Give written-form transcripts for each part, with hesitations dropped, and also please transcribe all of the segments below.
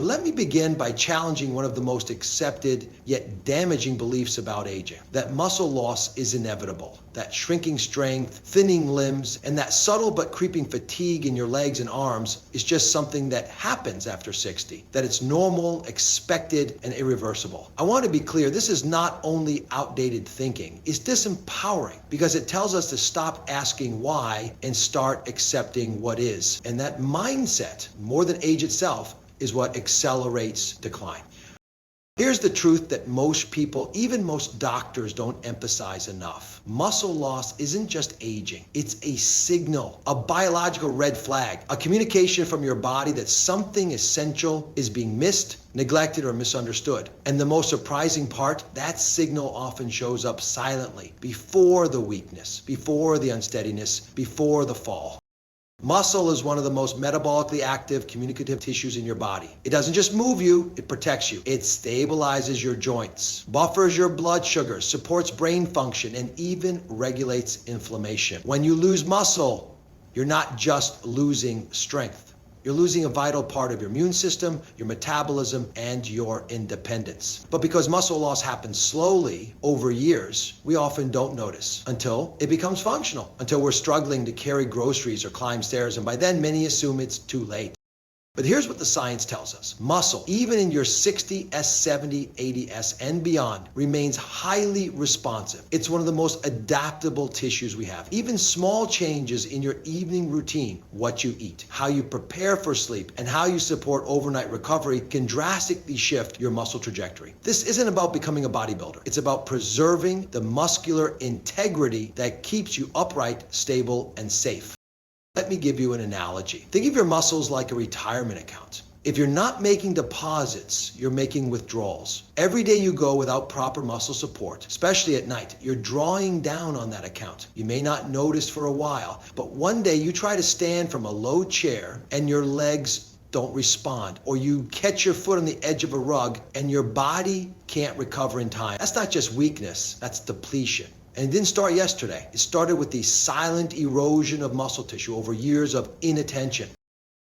let me begin by challenging one of the most accepted yet damaging beliefs about aging, that muscle loss is inevitable, that shrinking strength, thinning limbs, and that subtle but creeping fatigue in your legs and arms is just something that happens after 60, that it's normal, expected, and irreversible. I want to be clear, this is not only outdated thinking, it's disempowering because it tells us to stop asking why and start accepting what is. And that mindset, more than age itself, is what accelerates decline. Here's the truth that most people, even most doctors, don't emphasize enough. Muscle loss isn't just aging. It's a signal, a biological red flag, a communication from your body that something essential is being missed, neglected, or misunderstood. And the most surprising part, that signal often shows up silently, before the weakness, before the unsteadiness, before the fall. Muscle is one of the most metabolically active communicative tissues in your body. It doesn't just move you, it protects you. It stabilizes your joints, buffers your blood sugars, supports brain function, and even regulates inflammation. When you lose muscle, you're not just losing strength. You're losing a vital part of your immune system, your metabolism, and your independence. But because muscle loss happens slowly over years, we often don't notice until it becomes functional, until we're struggling to carry groceries or climb stairs, and by then many assume it's too late. But here's what the science tells us. Muscle, even in your 60s, 70s, 80s, and beyond, remains highly responsive. It's one of the most adaptable tissues we have. Even small changes in your evening routine, what you eat, how you prepare for sleep, and how you support overnight recovery can drastically shift your muscle trajectory. This isn't about becoming a bodybuilder. It's about preserving the muscular integrity that keeps you upright, stable, and safe. Let me give you an analogy. Think of your muscles like a retirement account. If you're not making deposits, you're making withdrawals. Every day you go without proper muscle support, especially at night, you're drawing down on that account. You may not notice for a while, but one day you try to stand from a low chair and your legs don't respond, or you catch your foot on the edge of a rug and your body can't recover in time. That's not just weakness, that's depletion. And it didn't start yesterday. It started with the silent erosion of muscle tissue over years of inattention.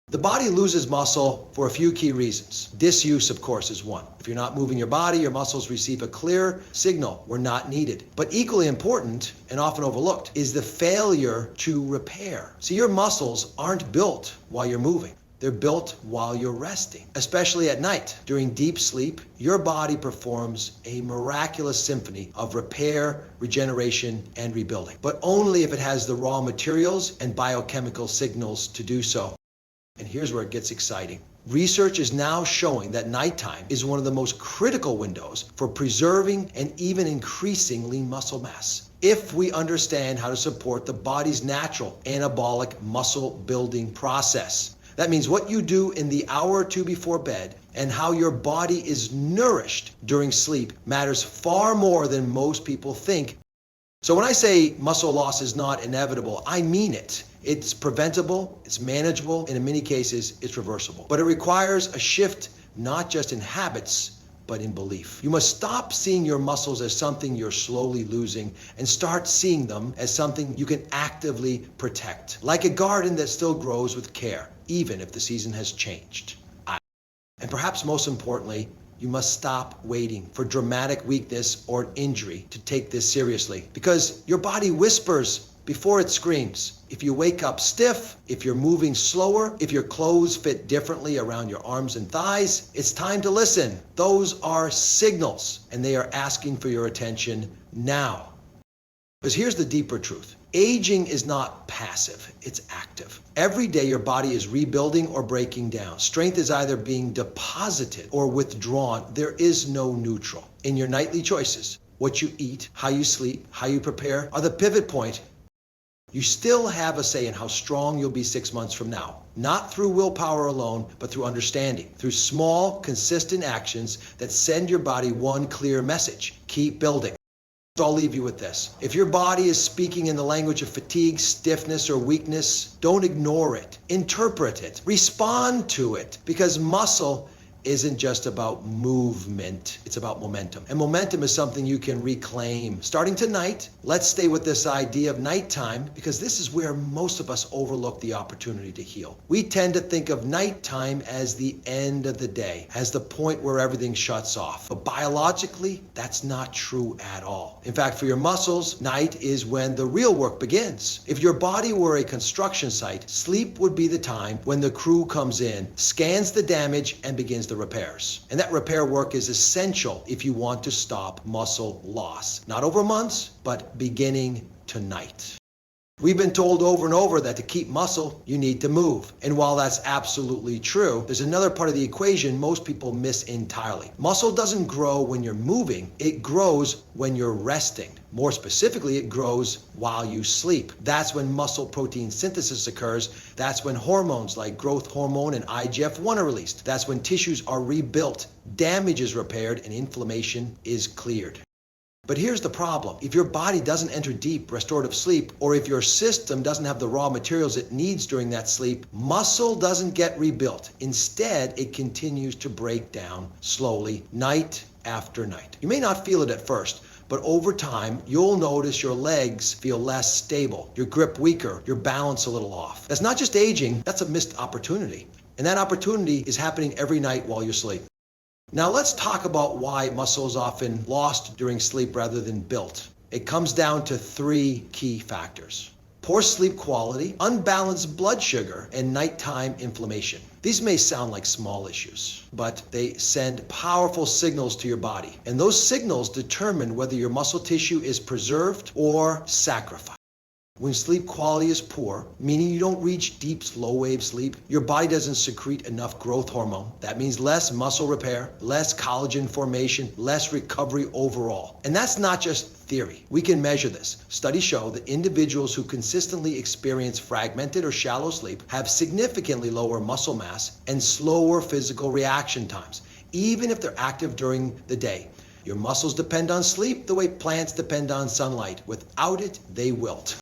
The body loses muscle for a few key reasons. Disuse, of course, is one. If you're not moving your body, your muscles receive a clear signal, we're not needed. But equally important, and often overlooked, is the failure to repair. See, your muscles aren't built while you're moving. They're built while you're resting, especially at night. During deep sleep, your body performs a miraculous symphony of repair, regeneration, and rebuilding, but only if it has the raw materials and biochemical signals to do so. And here's where it gets exciting. Research is now showing that nighttime is one of the most critical windows for preserving and even increasing lean muscle mass, if we understand how to support the body's natural anabolic muscle building process. That means what you do in the hour or two before bed and how your body is nourished during sleep matters far more than most people think. So when I say muscle loss is not inevitable, I mean it. It's preventable, it's manageable, and in many cases, it's reversible. But it requires a shift not just in habits, but in belief. You must stop seeing your muscles as something you're slowly losing and start seeing them as something you can actively protect, like a garden that still grows with care, even if the season has changed. And perhaps most importantly, you must stop waiting for dramatic weakness or injury to take this seriously, because your body whispers before it screams. If you wake up stiff, if you're moving slower, if your clothes fit differently around your arms and thighs, it's time to listen. Those are signals, and they are asking for your attention now. Because here's the deeper truth. Aging is not passive, it's active. Every day your body is rebuilding or breaking down. Strength is either being deposited or withdrawn. There is no neutral. In your nightly choices, what you eat, how you sleep, how you prepare are the pivot point. You still have a say in how strong you'll be 6 months from now. Not through willpower alone, but through understanding, through small, consistent actions that send your body one clear message. Keep building. So I'll leave you with this. If your body is speaking in the language of fatigue, stiffness, or weakness, don't ignore it. Interpret it. Respond to it. Because muscle isn't just about movement, it's about momentum. And momentum is something you can reclaim. Starting tonight, let's stay with this idea of nighttime because this is where most of us overlook the opportunity to heal. We tend to think of nighttime as the end of the day, as the point where everything shuts off. But biologically, that's not true at all. In fact, for your muscles, night is when the real work begins. If your body were a construction site, sleep would be the time when the crew comes in, scans the damage, and begins the repairs. And that repair work is essential if you want to stop muscle loss. Not over months, but beginning tonight. We've been told over and over that to keep muscle, you need to move. And while that's absolutely true, there's another part of the equation most people miss entirely. Muscle doesn't grow when you're moving, it grows when you're resting. More specifically, it grows while you sleep. That's when muscle protein synthesis occurs. That's when hormones like growth hormone and IGF-1 are released. That's when tissues are rebuilt, damage is repaired, and inflammation is cleared. But here's the problem. If your body doesn't enter deep restorative sleep, or if your system doesn't have the raw materials it needs during that sleep, muscle doesn't get rebuilt. Instead, it continues to break down slowly, night after night. You may not feel it at first, but over time, you'll notice your legs feel less stable, your grip weaker, your balance a little off. That's not just aging, that's a missed opportunity. And that opportunity is happening every night while you sleep. Now let's talk about why muscle is often lost during sleep rather than built. It comes down to three key factors: poor sleep quality, unbalanced blood sugar, and nighttime inflammation. These may sound like small issues, but they send powerful signals to your body. And those signals determine whether your muscle tissue is preserved or sacrificed. When sleep quality is poor, meaning you don't reach deep, slow-wave sleep, your body doesn't secrete enough growth hormone. That means less muscle repair, less collagen formation, less recovery overall. And that's not just theory. We can measure this. Studies show that individuals who consistently experience fragmented or shallow sleep have significantly lower muscle mass and slower physical reaction times, even if they're active during the day. Your muscles depend on sleep the way plants depend on sunlight. Without it, they wilt.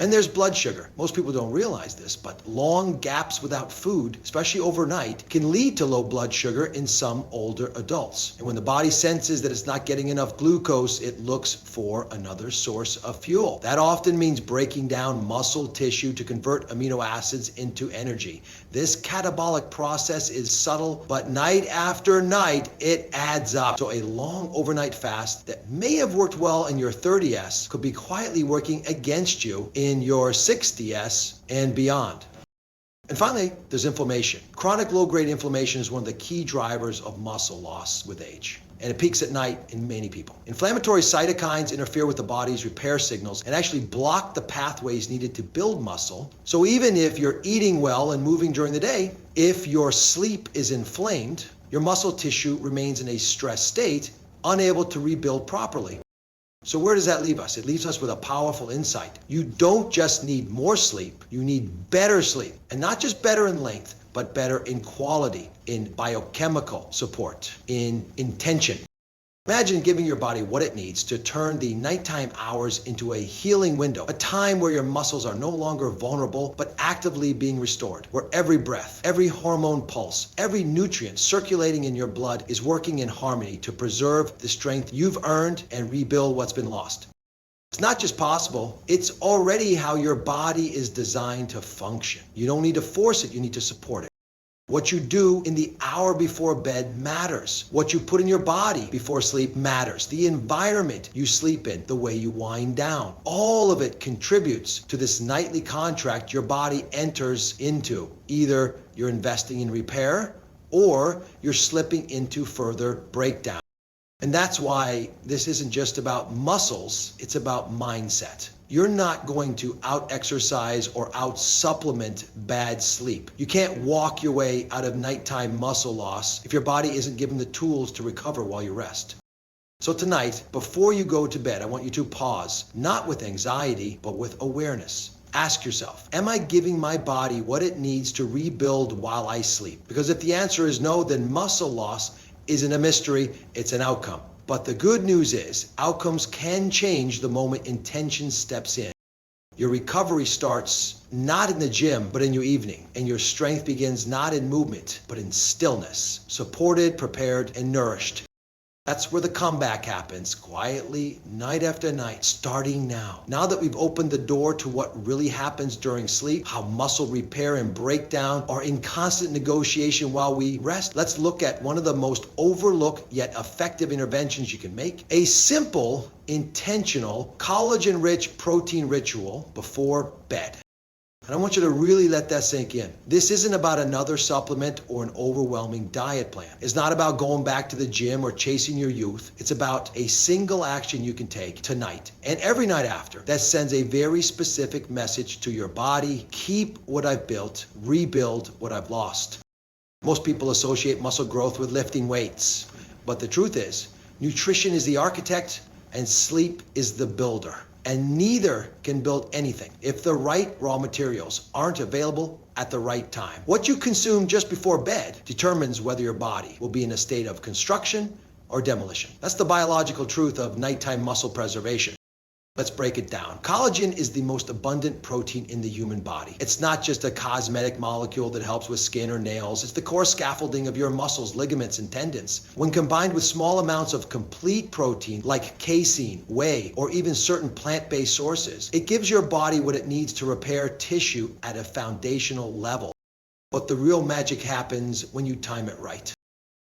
And there's blood sugar. Most people don't realize this, but long gaps without food, especially overnight, can lead to low blood sugar in some older adults. And when the body senses that it's not getting enough glucose, it looks for another source of fuel. That often means breaking down muscle tissue to convert amino acids into energy. This catabolic process is subtle, but night after night, it adds up. So a long overnight fast that may have worked well in your 30s could be quietly working against you in your 60s and beyond. And finally, there's inflammation. Chronic low-grade inflammation is one of the key drivers of muscle loss with age, and it peaks at night in many people. Inflammatory cytokines interfere with the body's repair signals and actually block the pathways needed to build muscle. So even if you're eating well and moving during the day, if your sleep is inflamed, your muscle tissue remains in a stressed state, unable to rebuild properly. So where does that leave us? It leaves us with a powerful insight. You don't just need more sleep, you need better sleep. And not just better in length, but better in quality, in biochemical support, in intention. Imagine giving your body what it needs to turn the nighttime hours into a healing window, a time where your muscles are no longer vulnerable, but actively being restored, where every breath, every hormone pulse, every nutrient circulating in your blood is working in harmony to preserve the strength you've earned and rebuild what's been lost. It's not just possible, it's already how your body is designed to function. You don't need to force it, you need to support it. What you do in the hour before bed matters. What you put in your body before sleep matters. The environment you sleep in, the way you wind down, all of it contributes to this nightly contract your body enters into. Either you're investing in repair or you're slipping into further breakdown. And that's why this isn't just about muscles, it's about mindset. You're not going to out-exercise or out-supplement bad sleep. You can't walk your way out of nighttime muscle loss if your body isn't given the tools to recover while you rest. So tonight, before you go to bed, I want you to pause, not with anxiety, but with awareness. Ask yourself, am I giving my body what it needs to rebuild while I sleep? Because if the answer is no, then muscle loss isn't a mystery, it's an outcome. But the good news is, outcomes can change the moment intention steps in. Your recovery starts not in the gym, but in your evening. And your strength begins not in movement, but in stillness, supported, prepared, and nourished. That's where the comeback happens, quietly, night after night, starting now. Now that we've opened the door to what really happens during sleep, how muscle repair and breakdown are in constant negotiation while we rest, let's look at one of the most overlooked yet effective interventions you can make. A simple, intentional, collagen-rich protein ritual before bed. And I want you to really let that sink in. This isn't about another supplement or an overwhelming diet plan. It's not about going back to the gym or chasing your youth. It's about a single action you can take tonight and every night after that sends a very specific message to your body. Keep what I've built, rebuild what I've lost. Most people associate muscle growth with lifting weights, but the truth is, nutrition is the architect and sleep is the builder. And neither can build anything if the right raw materials aren't available at the right time. What you consume just before bed determines whether your body will be in a state of construction or demolition. That's the biological truth of nighttime muscle preservation. Let's break it down. Collagen is the most abundant protein in the human body. It's not just a cosmetic molecule that helps with skin or nails. It's the core scaffolding of your muscles, ligaments, and tendons. When combined with small amounts of complete protein like casein, whey, or even certain plant-based sources, it gives your body what it needs to repair tissue at a foundational level. But the real magic happens when you time it right.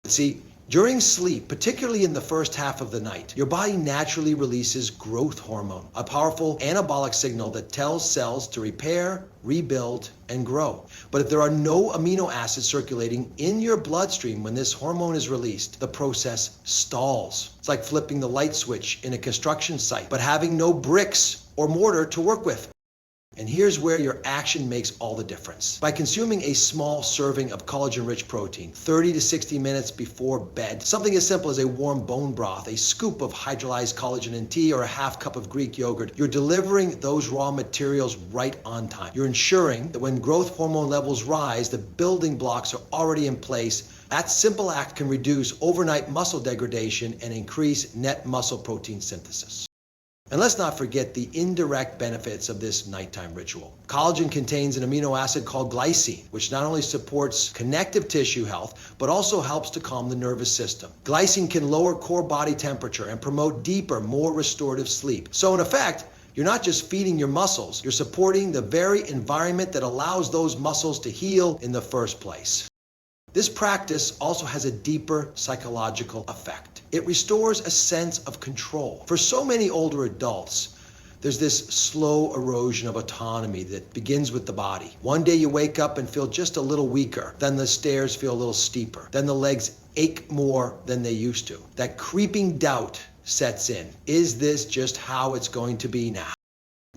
See, during sleep, particularly in the first half of the night, your body naturally releases growth hormone, a powerful anabolic signal that tells cells to repair, rebuild, and grow. But if there are no amino acids circulating in your bloodstream when this hormone is released, the process stalls. It's like flipping the light switch in a construction site, but having no bricks or mortar to work with. And here's where your action makes all the difference. By consuming a small serving of collagen-rich protein 30 to 60 minutes before bed, something as simple as a warm bone broth, a scoop of hydrolyzed collagen in tea, or a half cup of Greek yogurt, you're delivering those raw materials right on time. You're ensuring that when growth hormone levels rise, the building blocks are already in place. That simple act can reduce overnight muscle degradation and increase net muscle protein synthesis. And let's not forget the indirect benefits of this nighttime ritual. Collagen contains an amino acid called glycine, which not only supports connective tissue health, but also helps to calm the nervous system. Glycine can lower core body temperature and promote deeper, more restorative sleep. So in effect, you're not just feeding your muscles, you're supporting the very environment that allows those muscles to heal in the first place. This practice also has a deeper psychological effect. It restores a sense of control. For so many older adults, there's this slow erosion of autonomy that begins with the body. One day you wake up and feel just a little weaker. Then the stairs feel a little steeper. Then the legs ache more than they used to. That creeping doubt sets in. Is this just how it's going to be now?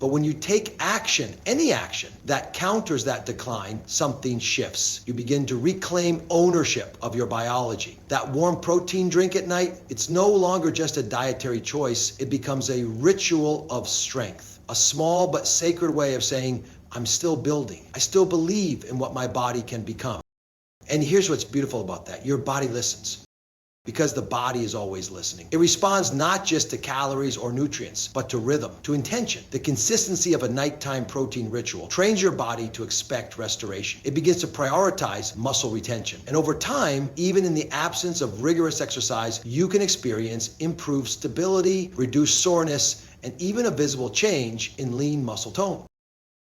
But when you take action, any action, that counters that decline, something shifts. You begin to reclaim ownership of your biology. That warm protein drink at night, it's no longer just a dietary choice. It becomes a ritual of strength. A small but sacred way of saying, I'm still building. I still believe in what my body can become. And here's what's beautiful about that. Your body listens. Because the body is always listening. It responds not just to calories or nutrients, but to rhythm, to intention. The consistency of a nighttime protein ritual trains your body to expect restoration. It begins to prioritize muscle retention. And over time, even in the absence of rigorous exercise, you can experience improved stability, reduced soreness, and even a visible change in lean muscle tone.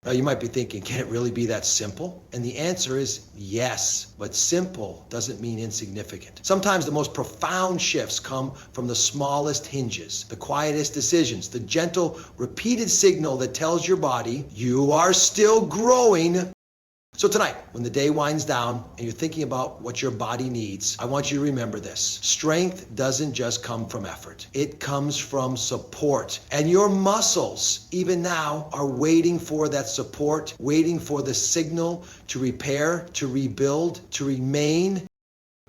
Now you might be thinking, can it really be that simple? And the answer is yes, but simple doesn't mean insignificant. Sometimes the most profound shifts come from the smallest hinges, the quietest decisions, the gentle, repeated signal that tells your body, you are still growing. So tonight, when the day winds down and you're thinking about what your body needs, I want you to remember this. Strength doesn't just come from effort. It comes from support. And your muscles, even now, are waiting for that support, waiting for the signal to repair, to rebuild, to remain.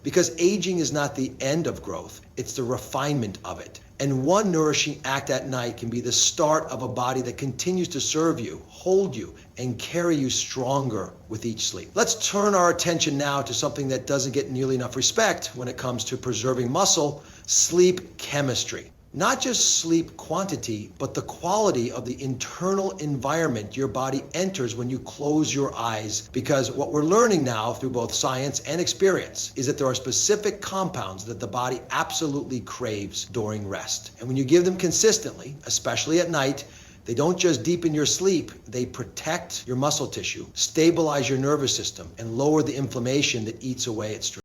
Because aging is not the end of growth, it's the refinement of it. And one nourishing act at night can be the start of a body that continues to serve you, hold you, and carry you stronger with each sleep. Let's turn our attention now to something that doesn't get nearly enough respect when it comes to preserving muscle, sleep chemistry. Not just sleep quantity, but the quality of the internal environment your body enters when you close your eyes. Because what we're learning now through both science and experience is that there are specific compounds that the body absolutely craves during rest. And when you give them consistently, especially at night, they don't just deepen your sleep, they protect your muscle tissue, stabilize your nervous system, and lower the inflammation that eats away at stress.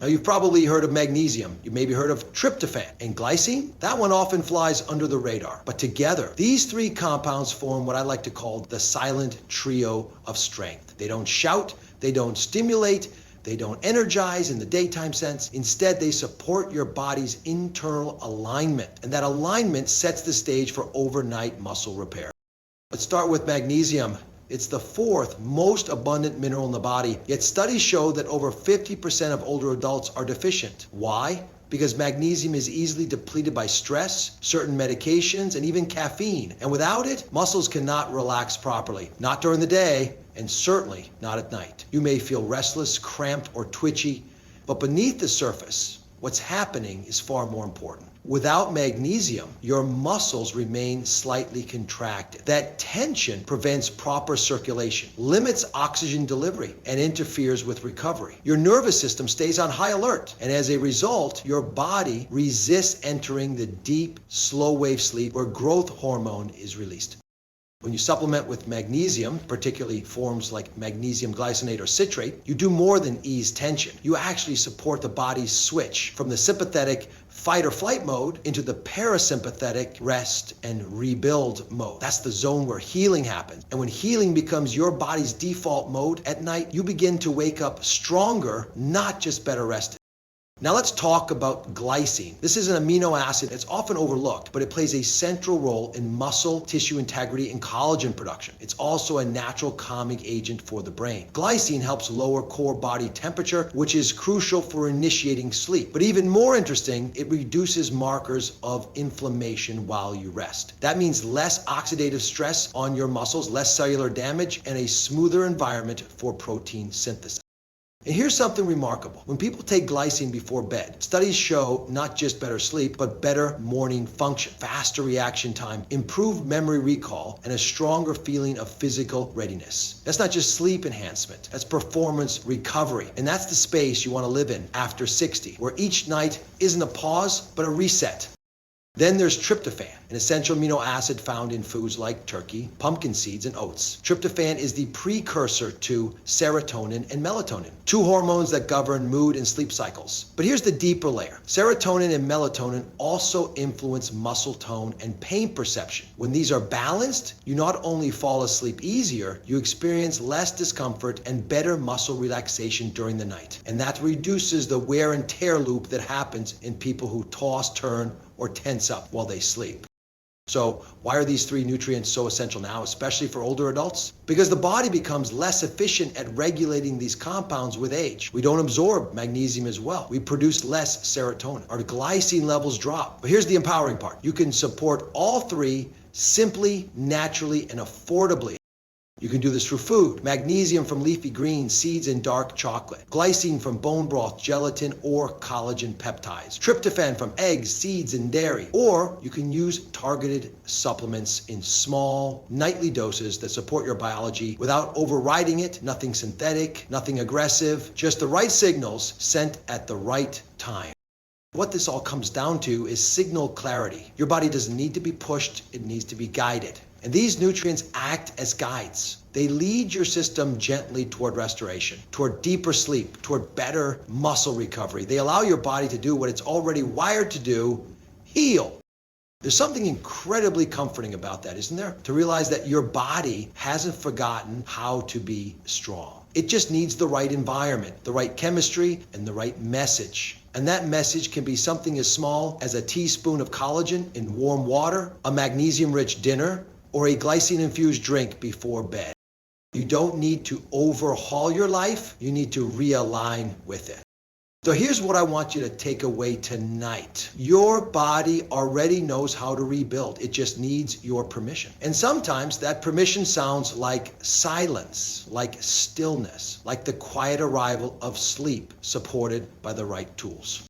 Now, you've probably heard of magnesium. You maybe heard of tryptophan. And glycine? That one often flies under the radar. But together, these three compounds form what I like to call the silent trio of strength. They don't shout, they don't stimulate, they don't energize in the daytime sense. Instead, they support your body's internal alignment. And that alignment sets the stage for overnight muscle repair. Let's start with magnesium. It's the fourth most abundant mineral in the body, yet studies show that over 50% of older adults are deficient. Why? Because magnesium is easily depleted by stress, certain medications, and even caffeine. And without it, muscles cannot relax properly. Not during the day, and certainly not at night. You may feel restless, cramped, or twitchy, but beneath the surface, what's happening is far more important. Without magnesium, your muscles remain slightly contracted. That tension prevents proper circulation, limits oxygen delivery, and interferes with recovery. Your nervous system stays on high alert, and as a result, your body resists entering the deep, slow-wave sleep where growth hormone is released. When you supplement with magnesium, particularly forms like magnesium glycinate or citrate, you do more than ease tension. You actually support the body's switch from the sympathetic fight or flight mode into the parasympathetic rest and rebuild mode. That's the zone where healing happens. And when healing becomes your body's default mode at night, you begin to wake up stronger, not just better rested. Now let's talk about glycine. This is an amino acid that's often overlooked, but it plays a central role in muscle tissue integrity and collagen production. It's also a natural calming agent for the brain. Glycine helps lower core body temperature, which is crucial for initiating sleep. But even more interesting, it reduces markers of inflammation while you rest. That means less oxidative stress on your muscles, less cellular damage, and a smoother environment for protein synthesis. And here's something remarkable. When people take glycine before bed, studies show not just better sleep, but better morning function, faster reaction time, improved memory recall, and a stronger feeling of physical readiness. That's not just sleep enhancement, that's performance recovery. And that's the space you want to live in after 60, where each night isn't a pause, but a reset. Then there's tryptophan, an essential amino acid found in foods like turkey, pumpkin seeds, and oats. Tryptophan is the precursor to serotonin and melatonin, two hormones that govern mood and sleep cycles. But here's the deeper layer. Serotonin and melatonin also influence muscle tone and pain perception. When these are balanced, you not only fall asleep easier, you experience less discomfort and better muscle relaxation during the night. And that reduces the wear and tear loop that happens in people who toss, turn, or tense up while they sleep. So why are these three nutrients so essential now, especially for older adults? Because the body becomes less efficient at regulating these compounds with age. We don't absorb magnesium as well. We produce less serotonin. Our glycine levels drop. But here's the empowering part. You can support all three simply, naturally, and affordably. You can do this through food. Magnesium from leafy greens, seeds, and dark chocolate. Glycine from bone broth, gelatin, or collagen peptides. Tryptophan from eggs, seeds, and dairy. Or you can use targeted supplements in small, nightly doses that support your biology without overriding it. Nothing synthetic, nothing aggressive, just the right signals sent at the right time. What this all comes down to is signal clarity. Your body doesn't need to be pushed, it needs to be guided. And these nutrients act as guides. They lead your system gently toward restoration, toward deeper sleep, toward better muscle recovery. They allow your body to do what it's already wired to do, heal. There's something incredibly comforting about that, isn't there? To realize that your body hasn't forgotten how to be strong. It just needs the right environment, the right chemistry, and the right message. And that message can be something as small as a teaspoon of collagen in warm water, a magnesium-rich dinner, or a glycine-infused drink before bed. You don't need to overhaul your life, you need to realign with it. So here's what I want you to take away tonight. Your body already knows how to rebuild. It just needs your permission. And sometimes that permission sounds like silence, like stillness, like the quiet arrival of sleep supported by the right tools.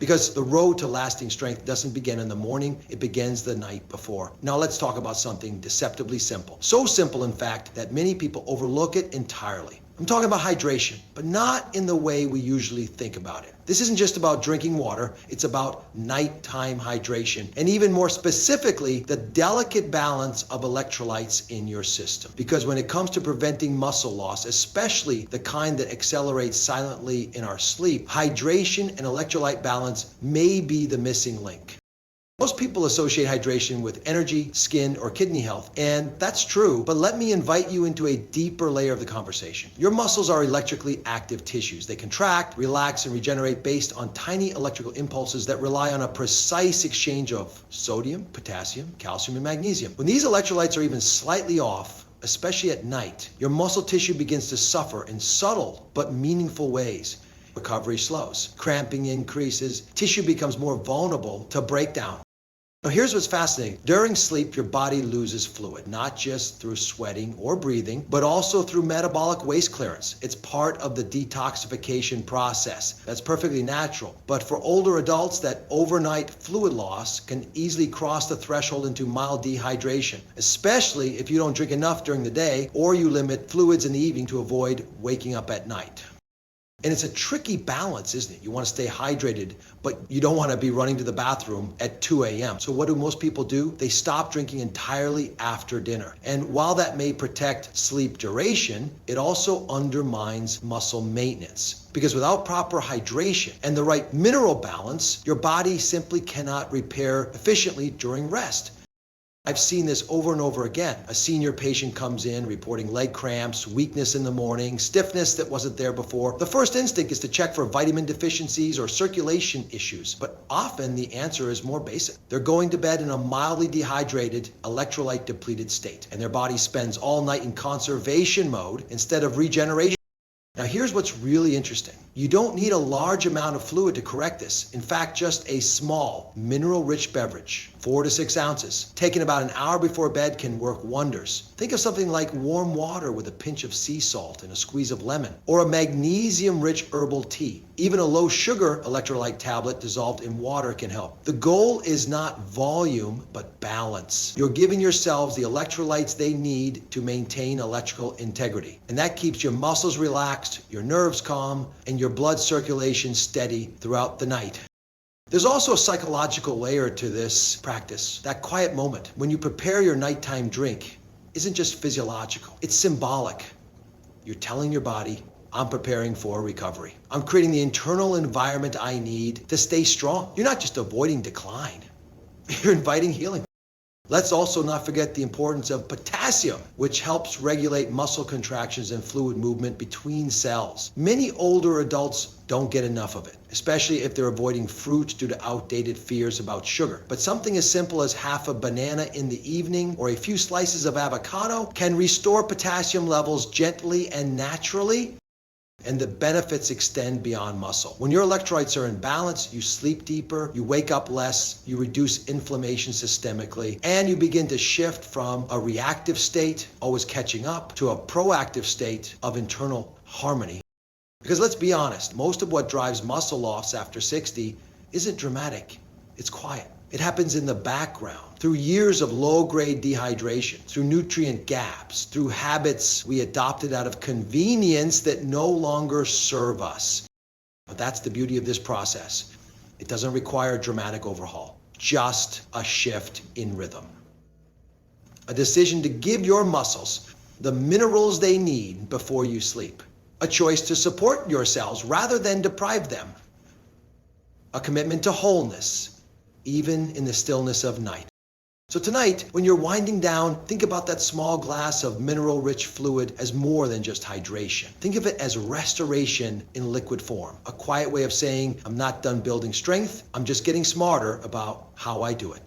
Because the road to lasting strength doesn't begin in the morning, it begins the night before. Now let's talk about something deceptively simple. So simple, in fact, that many people overlook it entirely. I'm talking about hydration, but not in the way we usually think about it. This isn't just about drinking water, it's about nighttime hydration, and even more specifically, the delicate balance of electrolytes in your system. Because when it comes to preventing muscle loss, especially the kind that accelerates silently in our sleep, hydration and electrolyte balance may be the missing link. Most people associate hydration with energy, skin, or kidney health, and that's true, but let me invite you into a deeper layer of the conversation. Your muscles are electrically active tissues. They contract, relax, and regenerate based on tiny electrical impulses that rely on a precise exchange of sodium, potassium, calcium, and magnesium. When these electrolytes are even slightly off, especially at night, your muscle tissue begins to suffer in subtle but meaningful ways. Recovery slows, cramping increases, tissue becomes more vulnerable to breakdown. Now here's what's fascinating. During sleep, your body loses fluid, not just through sweating or breathing, but also through metabolic waste clearance. It's part of the detoxification process. That's perfectly natural. But for older adults, that overnight fluid loss can easily cross the threshold into mild dehydration, especially if you don't drink enough during the day or you limit fluids in the evening to avoid waking up at night. And it's a tricky balance, isn't it? You want to stay hydrated, but you don't want to be running to the bathroom at 2 a.m. So what do most people do? They stop drinking entirely after dinner. And while that may protect sleep duration, it also undermines muscle maintenance. Because without proper hydration and the right mineral balance, your body simply cannot repair efficiently during rest. I've seen this over and over again. A senior patient comes in reporting leg cramps, weakness in the morning, stiffness that wasn't there before. The first instinct is to check for vitamin deficiencies or circulation issues, but often the answer is more basic. They're going to bed in a mildly dehydrated, electrolyte depleted state, and their body spends all night in conservation mode instead of regeneration. Now here's what's really interesting. You don't need a large amount of fluid to correct this. In fact, just a small, mineral-rich beverage, 4 to 6 ounces, taken about an hour before bed can work wonders. Think of something like warm water with a pinch of sea salt and a squeeze of lemon, or a magnesium-rich herbal tea. Even a low-sugar electrolyte tablet dissolved in water can help. The goal is not volume, but balance. You're giving yourselves the electrolytes they need to maintain electrical integrity. And that keeps your muscles relaxed, your nerves calm, and your blood circulation steady throughout the night. There's also a psychological layer to this practice. That quiet moment when you prepare your nighttime drink isn't just physiological, it's symbolic. You're telling your body, I'm preparing for recovery. I'm creating the internal environment I need to stay strong. You're not just avoiding decline, you're inviting healing. Let's also not forget the importance of potassium, which helps regulate muscle contractions and fluid movement between cells. Many older adults don't get enough of it, especially if they're avoiding fruit due to outdated fears about sugar. But something as simple as half a banana in the evening or a few slices of avocado can restore potassium levels gently and naturally. And the benefits extend beyond muscle. When your electrolytes are in balance, you sleep deeper, you wake up less, you reduce inflammation systemically, and you begin to shift from a reactive state, always catching up, to a proactive state of internal harmony. Because let's be honest, most of what drives muscle loss after 60 isn't dramatic, it's quiet. It happens in the background, through years of low-grade dehydration, through nutrient gaps, through habits we adopted out of convenience that no longer serve us. But that's the beauty of this process. It doesn't require a dramatic overhaul, just a shift in rhythm. A decision to give your muscles the minerals they need before you sleep. A choice to support your cells rather than deprive them. A commitment to wholeness, even in the stillness of night. So tonight, when you're winding down, think about that small glass of mineral-rich fluid as more than just hydration. Think of it as restoration in liquid form, a quiet way of saying, I'm not done building strength, I'm just getting smarter about how I do it.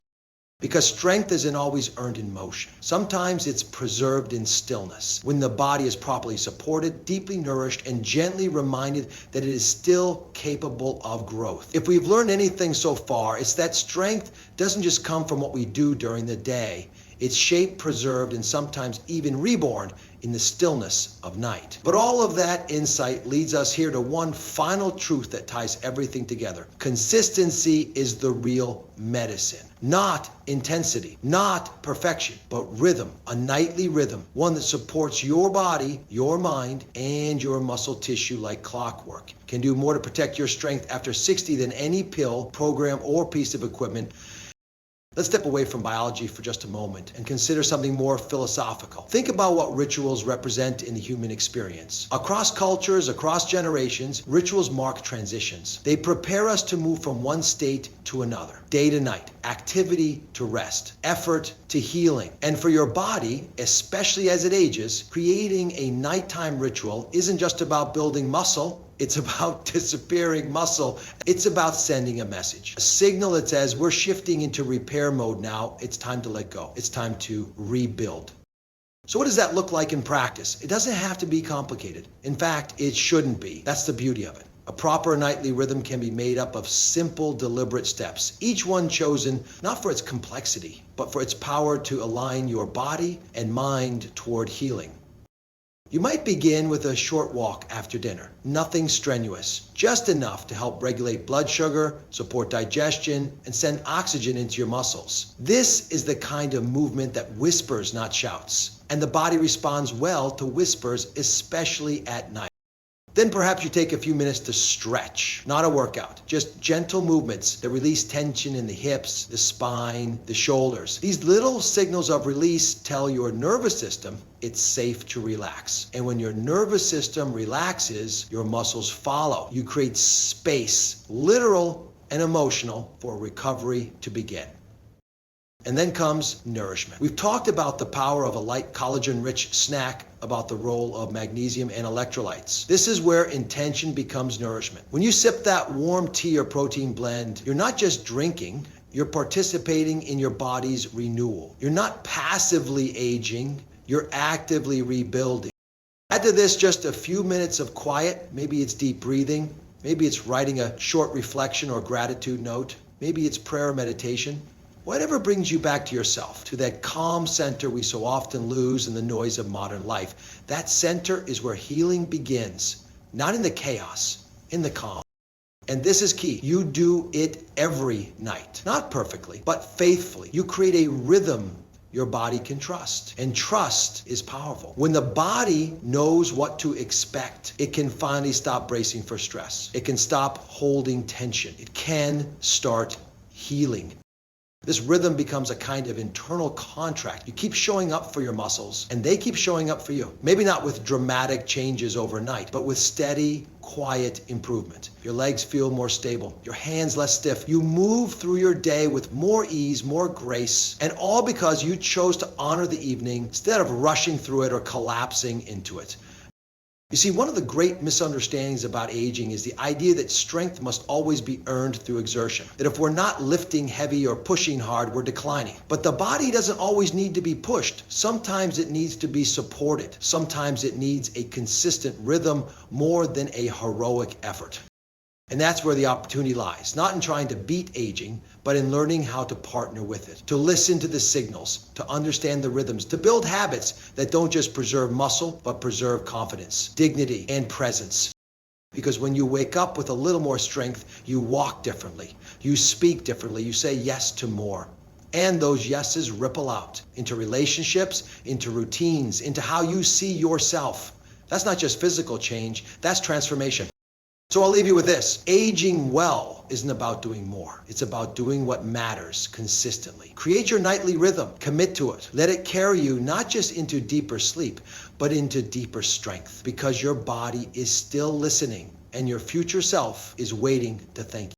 Because strength isn't always earned in motion. Sometimes it's preserved in stillness, when the body is properly supported, deeply nourished, and gently reminded that it is still capable of growth. If we've learned anything so far, it's that strength doesn't just come from what we do during the day. It's shaped, preserved, and sometimes even reborn in the stillness of night. But all of that insight leads us here to one final truth that ties everything together. Consistency is the real medicine. Not intensity, not perfection, but rhythm, a nightly rhythm, one that supports your body, your mind, and your muscle tissue like clockwork. Can do more to protect your strength after 60 than any pill, program, or piece of equipment. Let's step away from biology for just a moment and consider something more philosophical. Think about what rituals represent in the human experience. Across cultures, across generations, rituals mark transitions. They prepare us to move from one state to another, day to night, activity to rest, effort to healing. And for your body, especially as it ages, creating a nighttime ritual isn't just about building muscle. It's about disappearing muscle. It's about sending a message, a signal that says we're shifting into repair mode now. It's time to let go. It's time to rebuild. So what does that look like in practice? It doesn't have to be complicated. In fact, it shouldn't be. That's the beauty of it. A proper nightly rhythm can be made up of simple, deliberate steps, each one chosen not for its complexity, but for its power to align your body and mind toward healing. You might begin with a short walk after dinner. Nothing strenuous, just enough to help regulate blood sugar, support digestion, and send oxygen into your muscles. This is the kind of movement that whispers, not shouts. And the body responds well to whispers, especially at night. Then perhaps you take a few minutes to stretch, not a workout, just gentle movements that release tension in the hips, the spine, the shoulders. These little signals of release tell your nervous system it's safe to relax. And when your nervous system relaxes, your muscles follow. You create space, literal and emotional, for recovery to begin. And then comes nourishment. We've talked about the power of a light collagen-rich snack, about the role of magnesium and electrolytes. This is where intention becomes nourishment. When you sip that warm tea or protein blend, you're not just drinking, you're participating in your body's renewal. You're not passively aging, you're actively rebuilding. Add to this just a few minutes of quiet. Maybe it's deep breathing, maybe it's writing a short reflection or gratitude note, maybe it's prayer or meditation. Whatever brings you back to yourself, to that calm center we so often lose in the noise of modern life. That center is where healing begins, not in the chaos, in the calm. And this is key. You do it every night, not perfectly, but faithfully. You create a rhythm your body can trust. And trust is powerful. When the body knows what to expect, it can finally stop bracing for stress. It can stop holding tension. It can start healing. This rhythm becomes a kind of internal contract. You keep showing up for your muscles, and they keep showing up for you. Maybe not with dramatic changes overnight, but with steady, quiet improvement. Your legs feel more stable, your hands less stiff. You move through your day with more ease, more grace, and all because you chose to honor the evening instead of rushing through it or collapsing into it. You see, one of the great misunderstandings about aging is the idea that strength must always be earned through exertion. That if we're not lifting heavy or pushing hard, we're declining. But the body doesn't always need to be pushed. Sometimes it needs to be supported. Sometimes it needs a consistent rhythm more than a heroic effort. And that's where the opportunity lies, not in trying to beat aging, but in learning how to partner with it, to listen to the signals, to understand the rhythms, to build habits that don't just preserve muscle, but preserve confidence, dignity, and presence. Because when you wake up with a little more strength, you walk differently, you speak differently, you say yes to more. And those yeses ripple out into relationships, into routines, into how you see yourself. That's not just physical change, that's transformation. So I'll leave you with this. Aging well isn't about doing more. It's about doing what matters consistently. Create your nightly rhythm. Commit to it. Let it carry you not just into deeper sleep, but into deeper strength, because your body is still listening and your future self is waiting to thank you.